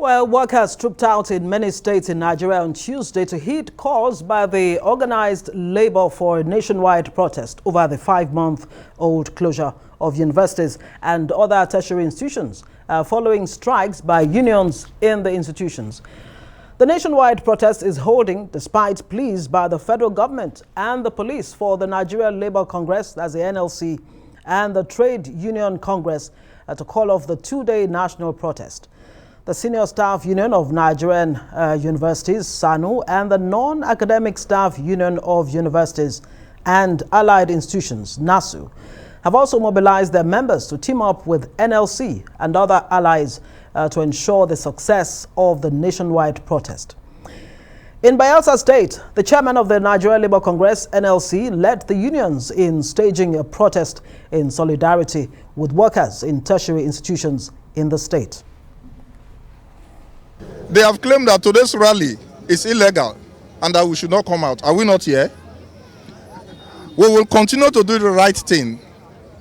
Well, workers trooped out in many states in Nigeria on Tuesday to heed calls by the organized labor for a nationwide protest over the 5-month-old closure of universities and other tertiary institutions following strikes by unions in the institutions. The nationwide protest is holding despite pleas by the federal government and the police for the Nigeria Labour Congress, that's the NLC, and the Trade Union Congress to call off the 2-day national protest. The Senior Staff Union of Nigerian Universities, SANU, and the Non-Academic Staff Union of Universities and Allied Institutions, NASU, have also mobilized their members to team up with NLC and other allies to ensure the success of the nationwide protest. In Bayelsa State, the chairman of the Nigeria Labour Congress, NLC, led the unions in staging a protest in solidarity with workers in tertiary institutions in the state. They have claimed that today's rally is illegal and that we should not come out. Are we not here? We will continue to do the right thing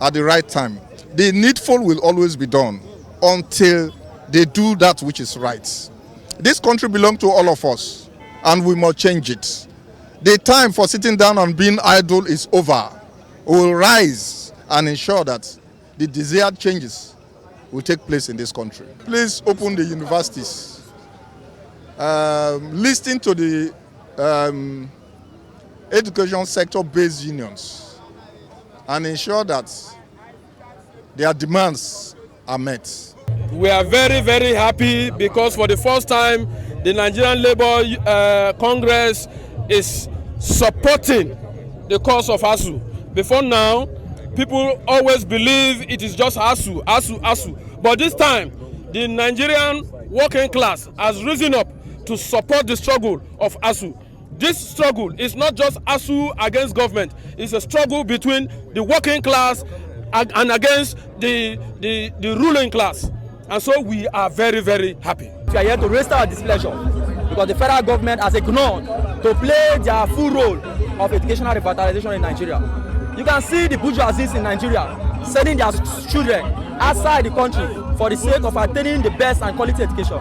at the right time. The needful will always be done until they do that which is right. This country belongs to all of us and we must change it. The time for sitting down and being idle is over. We will rise and ensure that the desired changes will take place in this country. Please open the universities. Listen to the education sector-based unions and ensure that their demands are met. We are very, very happy because for the first time, the Nigerian Labour Congress is supporting the cause of ASUU. Before now, people always believe it is just ASUU, ASUU, ASUU. But this time, the Nigerian working class has risen up to support the struggle of ASUU. This struggle is not just ASUU against government. It's a struggle between the working class and against the ruling class. And so we are very, very happy. We are here to raise our displeasure because the federal government has ignored to play their full role of educational revitalization in Nigeria. You can see the bourgeoisies in Nigeria sending their children outside the country for the sake of attaining the best and quality education,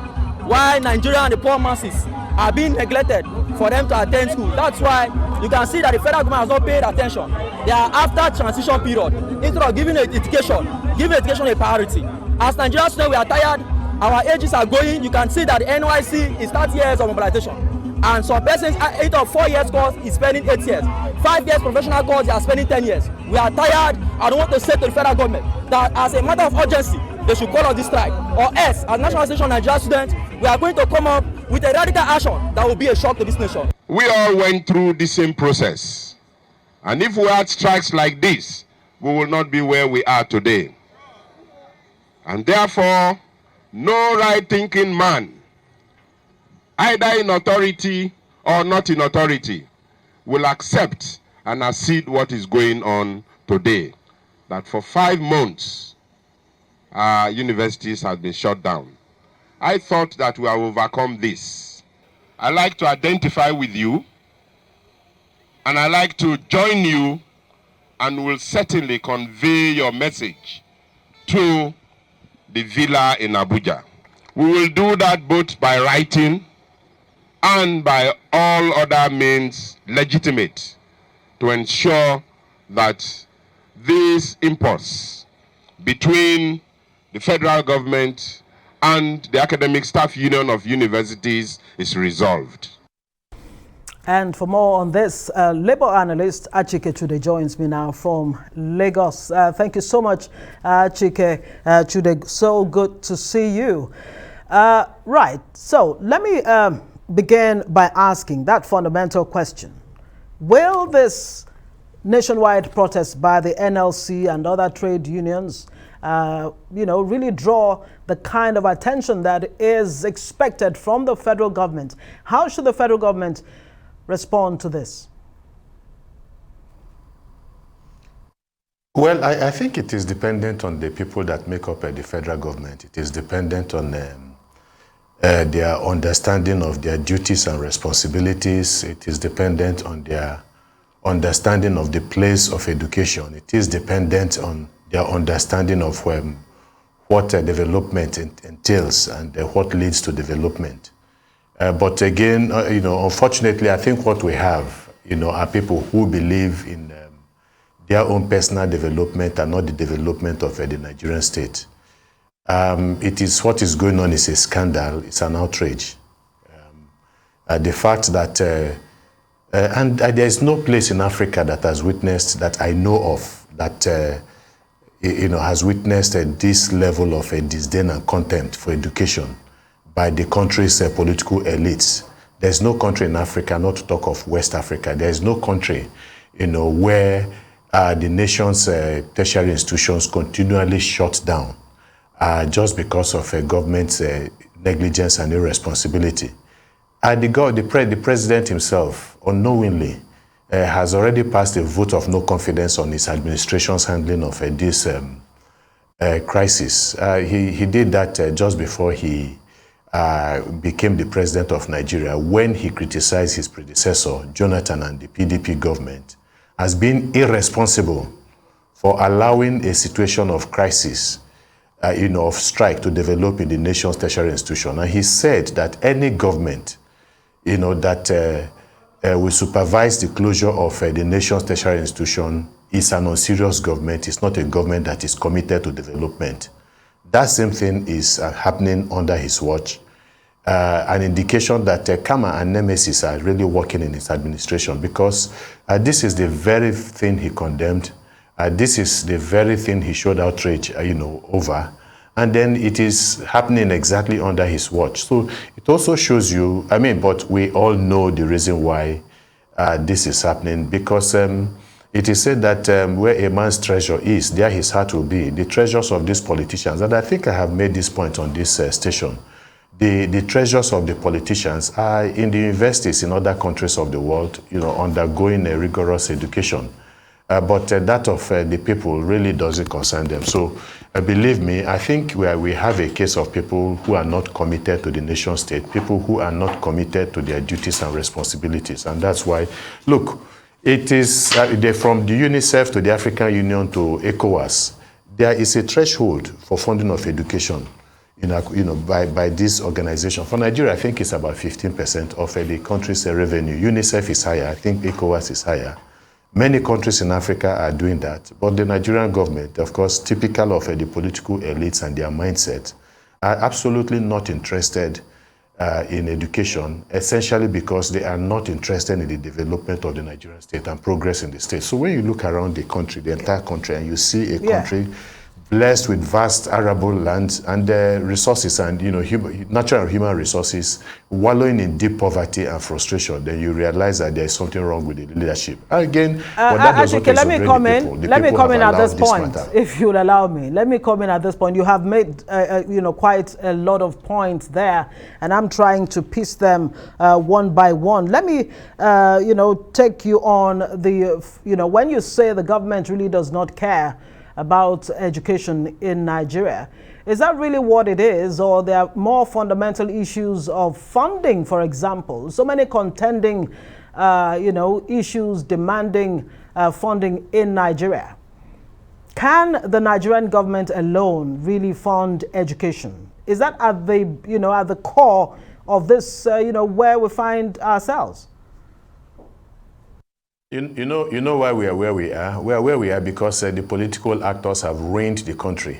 while Nigeria and the poor masses are being neglected for them to attend school. That's why you can see that the federal government has not paid attention. They are after transition period. Instead of giving education a priority. As Nigerian students, we are tired. Our ages are going. You can see that the NYC is 30 years of mobilization. And some persons, 8 or 4 years course is spending 8 years. 5 years professional course, they are spending 10 years. We are tired. I don't want to say to the federal government that as a matter of urgency, they should call on this strike. Or else, as National Association of Nigerian Students, we are going to come up with a radical action that will be a shock to this nation. We all went through the same process. And if we had strikes like this, we will not be where we are today. And therefore, no right-thinking man, either in authority or not in authority, will accept and accede what is going on today. That for 5 months, our universities have been shut down. I thought that we have overcome this. I like to identify with you, and I like to join you, and will certainly convey your message to the villa in Abuja. We will do that both by writing and by all other means legitimate to ensure that this impasse between the federal government and the Academic Staff Union of Universities is resolved. And for more on this, Labour analyst Achike Chude joins me now from Lagos. Thank you so much, Achike Chude. So good to see you. Right, so let me begin by asking that fundamental question. Will this nationwide protest by the NLC and other trade unions really draw the kind of attention that is expected from the federal government? How should the federal government respond to this? Well, I think it is dependent on the people that make up the federal government. It is dependent on their understanding of their duties and responsibilities. It is dependent on their understanding of the place of education. It is dependent on their understanding of what development entails and what leads to development. But again, unfortunately, I think what we have, are people who believe in their own personal development and not the development of the Nigerian state. What is going on is a scandal, it's an outrage. The fact that, and there is no place in Africa that has witnessed, that I know of, that has witnessed this level of disdain and contempt for education by the country's political elites. There's no country in Africa, not to talk of West Africa, there's no country, where the nation's tertiary institutions continually shut down just because of government's negligence and irresponsibility. The president himself, unknowingly, has already passed a vote of no confidence on his administration's handling of this crisis. He did that just before he became the president of Nigeria, when he criticized his predecessor, Jonathan, and the PDP government as being irresponsible for allowing a situation of crisis, of strike to develop in the nation's tertiary institution. And he said that any government, that will supervise the closure of the nation's tertiary institution is an unserious government. It's not a government that is committed to development. That same thing is happening under his watch. An indication that Kama and Nemesis are really working in his administration, because this is the very thing he condemned. This is the very thing he showed outrage, over. And then it is happening exactly under his watch. So it also shows you, but we all know the reason why this is happening, because it is said that where a man's treasure is, there his heart will be. The treasures of these politicians, and I think I have made this point on this station, the treasures of the politicians are in the universities in other countries of the world, undergoing a rigorous education. But that of the people really doesn't concern them. So believe me, I think we have a case of people who are not committed to the nation state, people who are not committed to their duties and responsibilities. And that's why, look, it is from the UNICEF to the African Union to ECOWAS, there is a threshold for funding of education by this organization. For Nigeria, I think it's about 15% of the country's revenue. UNICEF is higher, I think ECOWAS is higher. Many countries in Africa are doing that, but the Nigerian government, of course, typical of the political elites and their mindset, are absolutely not interested in education, essentially because they are not interested in the development of the Nigerian state and progress in the state. So when you look around the country, the entire country, and you see a country blessed with vast arable lands and resources and natural and human resources, wallowing in deep poverty and frustration, then you realize that there is something wrong with the leadership. Again, Achike, let me come in. Let me come in at this point, if you'll allow me. Let me come in at this point. You have made quite a lot of points there, and I'm trying to piece them one by one. Let me take you on the when you say the government really does not care about education in Nigeria. Is that really what it is, or there are more fundamental issues of funding, for example? So many contending, issues demanding funding in Nigeria. Can the Nigerian government alone really fund education? Is that at the core of this, where we find ourselves? You know why we are where we are? We are where we are because the political actors have ruined the country.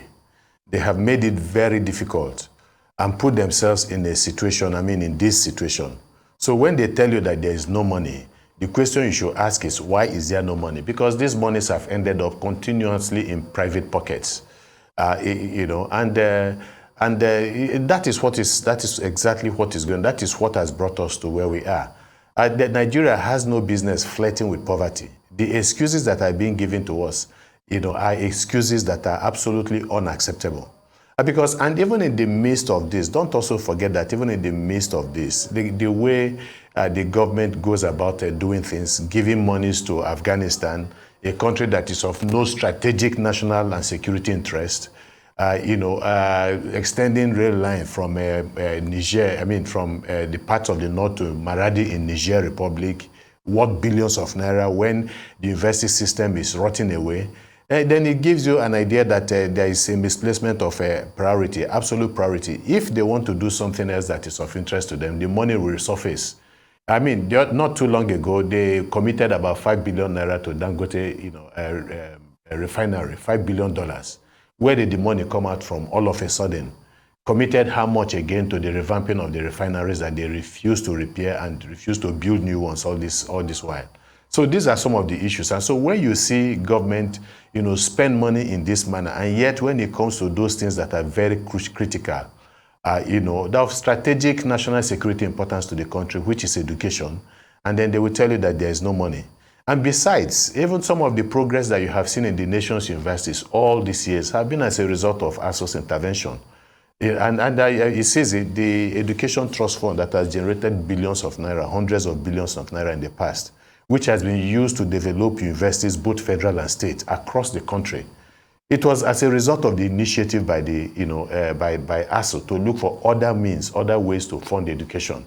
They have made it very difficult and put themselves in a situation, in this situation. So when they tell you that there is no money, the question you should ask is, why is there no money? Because these monies have ended up continuously in private pockets, and that is exactly what is going. That is what has brought us to where we are. That Nigeria has no business flirting with poverty. The excuses that are being given to us, are excuses that are absolutely unacceptable. And even in the midst of this, don't also forget that even in the midst of this, the way the government goes about doing things, giving monies to Afghanistan, a country that is of no strategic national and security interest, extending rail line from Niger, from the parts of the north to Maradi in Niger Republic, worth billions of naira when the university system is rotting away. then it gives you an idea that there is a misplacement of priority, absolute priority. If they want to do something else that is of interest to them, the money will resurface. I mean, not too long ago, they committed about 5 billion naira to Dangote, a refinery, $5 billion. Where did the money come out from all of a sudden? Committed how much again to the revamping of the refineries that they refused to repair and refused to build new ones all this while. So these are some of the issues. And so when you see government, spend money in this manner, and yet when it comes to those things that are very critical, that of strategic national security importance to the country, which is education, and then they will tell you that there is no money. And besides, even some of the progress that you have seen in the nation's universities all these years have been as a result of ASUU's intervention. And it says it, the Education Trust Fund that has generated billions of naira, hundreds of billions of naira in the past, which has been used to develop universities, both federal and state, across the country. It was as a result of the initiative by the, by ASUU to look for other means, other ways to fund education.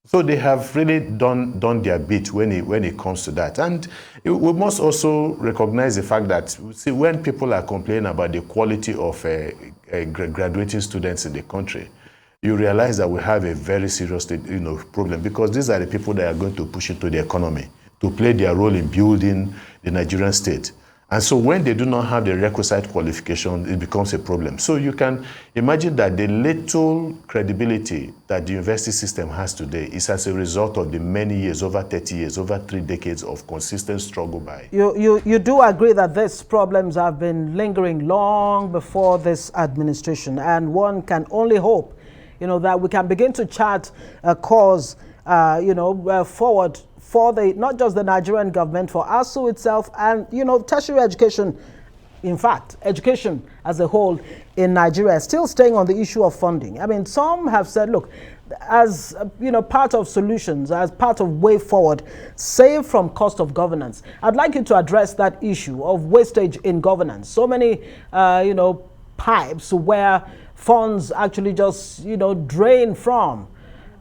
So they have really done their bit when it comes to that. And we must also recognize the fact that, see, when people are complaining about the quality of graduating students in the country, you realize that we have a very serious problem, because these are the people that are going to push into the economy, to play their role in building the Nigerian state. And so when they do not have the requisite qualification, it becomes a problem. So you can imagine that the little credibility that the university system has today is as a result of the many years, over 30 years, over 3 decades of consistent struggle by. You do agree that these problems have been lingering long before this administration, and one can only hope, that we can begin to chart a course, forward for not just the Nigerian government, for ASUU itself, and tertiary education, in fact, education as a whole in Nigeria. Still staying on the issue of funding. I mean, some have said, look, as part of solutions, as part of way forward, save from cost of governance. I'd like you to address that issue of wastage in governance. So many, pipes where funds actually just, drain from.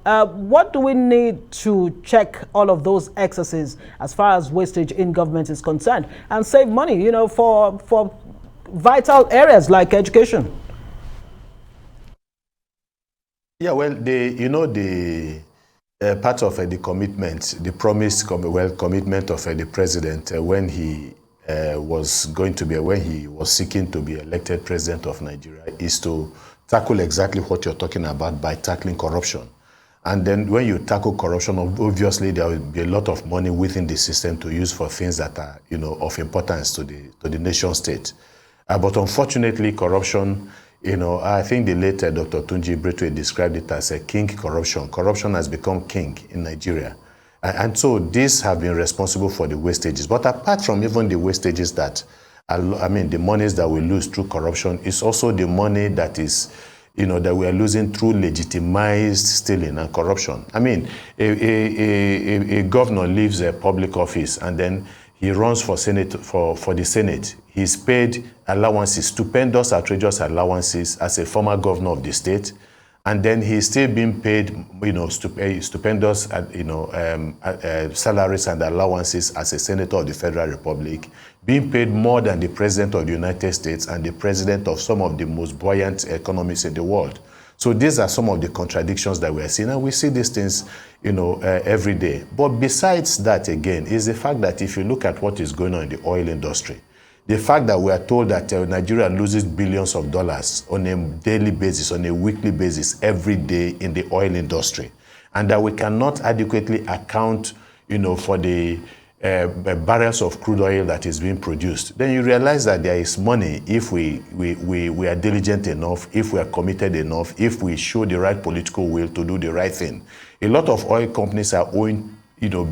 What do we need to check all of those excesses as far as wastage in government is concerned, and save money, for vital areas like education? Yeah, well, the part of the commitment, the promised commitment of the president when he was seeking to be elected president of Nigeria is to tackle exactly what you're talking about by tackling corruption. And then when you tackle corruption, obviously there will be a lot of money within the system to use for things that are, of importance to the nation state. But unfortunately, corruption, I think the late Dr. Tunji Bretwe described it as a king corruption. Corruption has become king in Nigeria. And so these have been responsible for the wastages. But apart from even the wastages that, the monies that we lose through corruption, is also the money that is, that we are losing through legitimized stealing and corruption. I mean, a governor leaves a public office and then he runs for the Senate. He's paid allowances, stupendous, outrageous allowances as a former governor of the state. And then he's still being paid, stupendous, salaries and allowances as a senator of the Federal Republic, being paid more than the president of the United States and the president of some of the most buoyant economies in the world. So these are some of the contradictions that we are seeing, and we see these things, every day. But besides that, again, is the fact that if you look at what is going on in the oil industry, the fact that we are told that Nigeria loses billions of dollars on a daily basis, on a weekly basis, every day in the oil industry, and that we cannot adequately account, for the barrels of crude oil that is being produced, then you realize that there is money if we are diligent enough, if we are committed enough, if we show the right political will to do the right thing. A lot of oil companies are owing,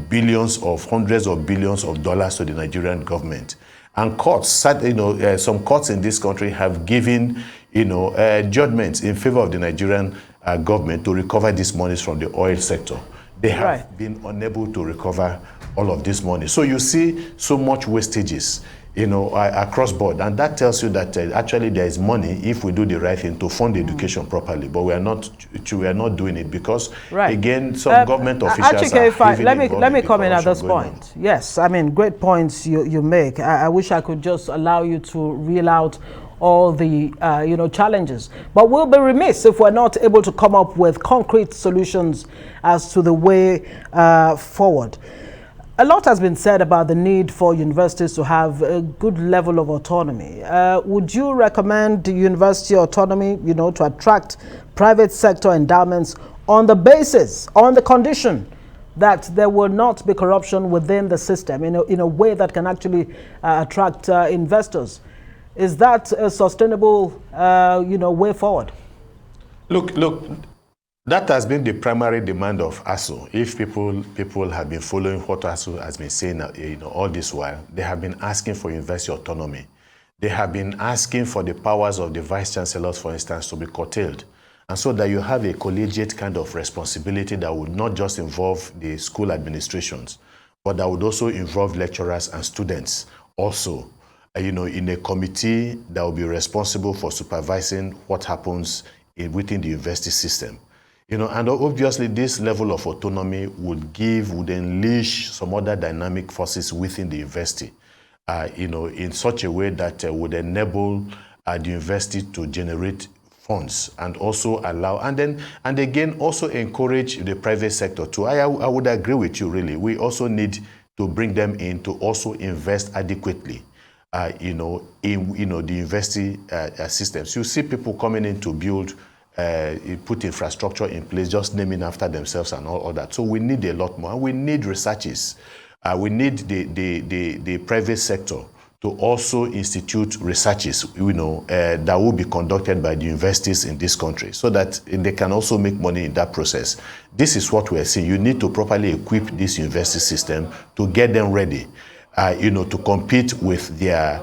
billions of, hundreds of billions of dollars to the Nigerian government. And courts, some courts in this country have given, judgments in favor of the Nigerian government to recover these monies from the oil sector. They have been unable to recover all of this money. So you see so much wastages, across board. And that tells you that actually there is money if we do the right thing to fund education properly. But we are not doing it because, again, some government officials Achike, are let me come in at this point. Yes, I mean, great points you make. I wish I could just allow you to reel out all the challenges, but we'll be remiss if we're not able to come up with concrete solutions as to the way forward. A lot has been said about the need for universities to have a good level of autonomy. Would you recommend the university autonomy, to attract private sector endowments on the condition that there will not be corruption within the system in a way that can actually attract investors? Is that a sustainable, way forward? Look. That has been the primary demand of ASUU. If people have been following what ASUU has been saying, all this while, they have been asking for university autonomy. They have been asking for the powers of the vice chancellors, for instance, to be curtailed, and so that you have a collegiate kind of responsibility that would not just involve the school administrations, but that would also involve lecturers and students also, in a committee that will be responsible for supervising what happens within the university system. And obviously this level of autonomy would unleash some other dynamic forces within the university, in such a way that would enable the university to generate funds and also allow, and again, also encourage the private sector to, I would agree with you really, we also need to bring them in to also invest adequately, in the university systems. You see people coming in to build put infrastructure in place, just naming after themselves and all that. So we need a lot more. And we need researches. We need the private sector to also institute researches, that will be conducted by the universities in this country, so that they can also make money in that process. This is what we are seeing. You need to properly equip this university system to get them ready, to compete with their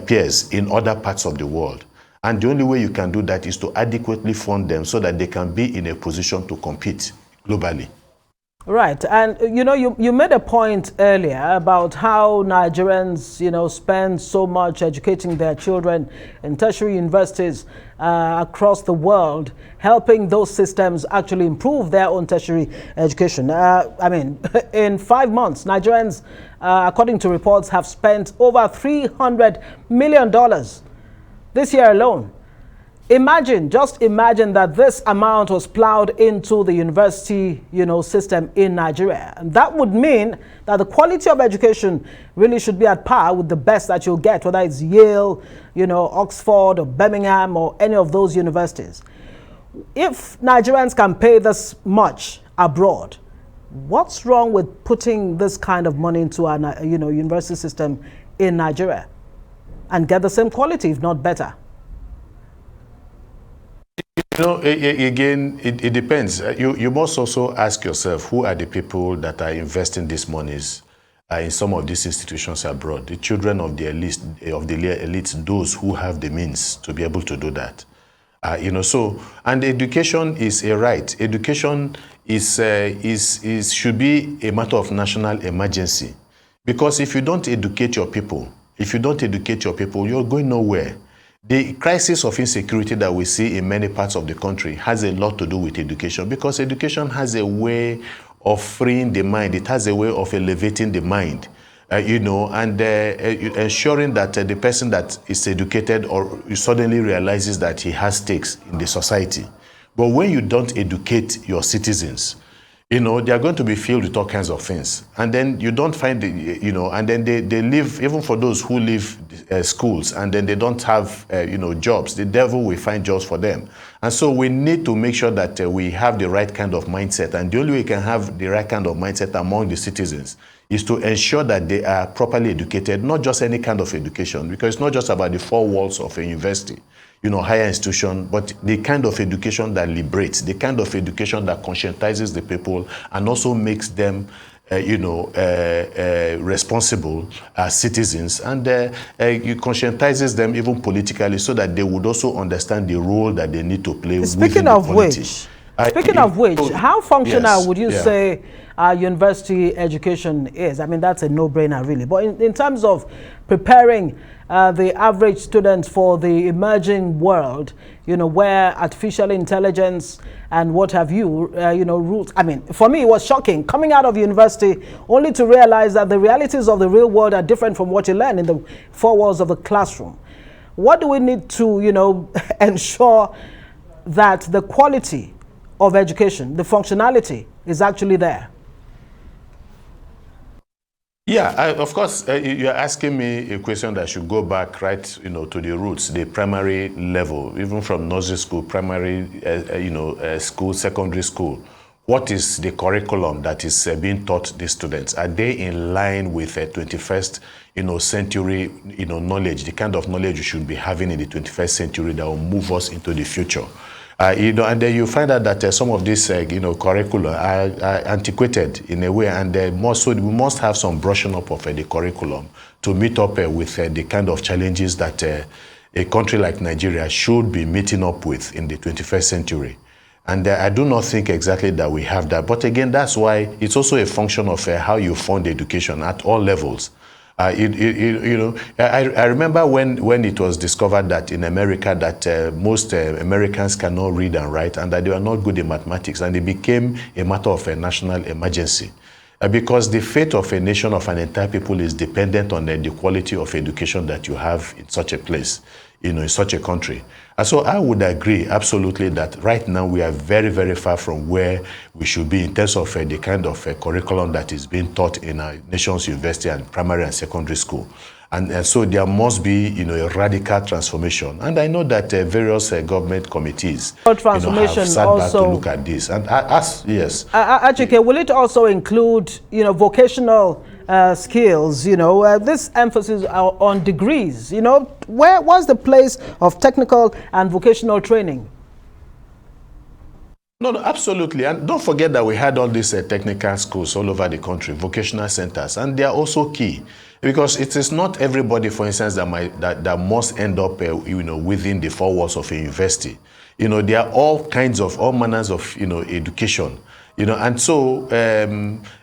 peers in other parts of the world. And the only way you can do that is to adequately fund them so that they can be in a position to compete globally. Right. And, you made a point earlier about how Nigerians, spend so much educating their children in tertiary universities across the world, helping those systems actually improve their own tertiary education. In 5 months, Nigerians, according to reports, have spent over $300 million this year alone. Just imagine that this amount was plowed into the university, system in Nigeria. And that would mean that the quality of education really should be at par with the best that you'll get, whether it's Yale, Oxford or Birmingham or any of those universities. If Nigerians can pay this much abroad, what's wrong with putting this kind of money into our, university system in Nigeria and get the same quality, if not better? Again, it depends. You must also ask yourself, who are the people that are investing these monies in some of these institutions abroad? The children of the elites, those who have the means to be able to do that. And education is a right. Education should be a matter of national emergency, because if you don't educate your people, you're going nowhere. The crisis of insecurity that we see in many parts of the country has a lot to do with education, because education has a way of freeing the mind. It has a way of elevating the mind, and ensuring that the person that is educated or suddenly realizes that he has stakes in the society. But when you don't educate your citizens, they are going to be filled with all kinds of things. And then you don't find, and then they leave, even for those who leave schools, and then they don't have, jobs. The devil will find jobs for them. And so we need to make sure that we have the right kind of mindset. And the only way we can have the right kind of mindset among the citizens is to ensure that they are properly educated, not just any kind of education, because it's not just about the four walls of a university, higher institution, but the kind of education that liberates, the kind of education that conscientizes the people and also makes them, responsible citizens, and conscientizes them even politically, so that they would also understand the role that they need to play. Speaking of which, Speaking of which, how functional yes, would you say university education is? I mean, that's a no-brainer, really. But in terms of preparing the average student for the emerging world, you know, where artificial intelligence and what have you, you know, roots. I mean, for me, it was shocking coming out of university only to realize that the realities of the real world are different from what you learn in the four walls of the classroom. What do we need to, you know, ensure that the quality of education, the functionality, is actually there? Yeah, of course, you're asking me a question that should go back right, you know, to the roots, the primary level, even from nursery school, primary, school, secondary school. What is the curriculum that is being taught these students? Are they in line with 21st, century, knowledge, the kind of knowledge you should be having in the 21st century that will move us into the future? And then you find out that some of these, curricula are antiquated in a way, and we must have some brushing up of the curriculum to meet up with the kind of challenges that a country like Nigeria should be meeting up with in the 21st century. And I do not think exactly that we have that. But again, that's why it's also a function of how you fund education at all levels. I remember when it was discovered that in America that most Americans cannot read and write, and that they are not good in mathematics, and it became a matter of a national emergency. Because the fate of a nation, of an entire people, is dependent on the quality of education that you have in such a place, in such a country. And so I would agree absolutely that right now we are very, very far from where we should be in terms of the kind of curriculum that is being taught in our nation's university and primary and secondary school. And so there must be, a radical transformation. And I know that various government committees have sat back to look at this. And yes. Achike, will it also include, vocational skills, this emphasis on degrees, where was the place of technical and vocational training? No, absolutely. And don't forget that we had all these technical schools all over the country, vocational centers, and they are also key. Because it is not everybody, for instance, that must end up, within the four walls of a university. There are all manners of, education. And so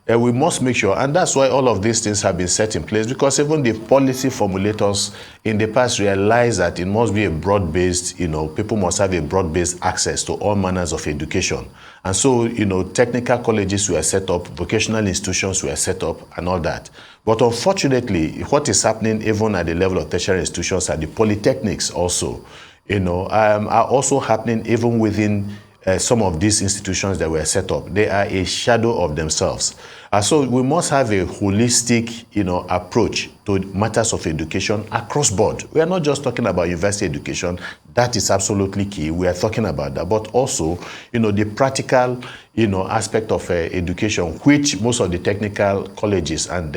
we must make sure, and that's why all of these things have been set in place, because even the policy formulators in the past realized that it must be a broad-based, people must have a broad-based access to all manners of education. And so, technical colleges were set up, vocational institutions were set up, and all that. But unfortunately, what is happening even at the level of tertiary institutions and the polytechnics also, are also happening even within some of these institutions that were set up. They are a shadow of themselves. So we must have a holistic, approach to matters of education across board. We are not just talking about university education. That is absolutely key. We are talking about that. But also, the practical, aspect of education, which most of the technical colleges and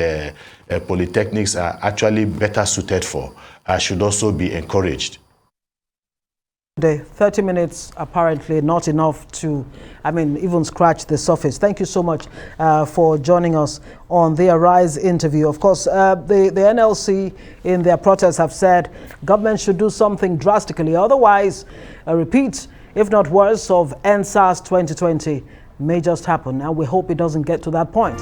polytechnics are actually better suited for, should also be encouraged. The 30 minutes apparently not enough to, even scratch the surface. Thank you so much for joining us on the Arise interview. Of course, the NLC in their protest have said government should do something drastically. Otherwise, a repeat, if not worse, of NSAS 2020 may just happen. And we hope it doesn't get to that point.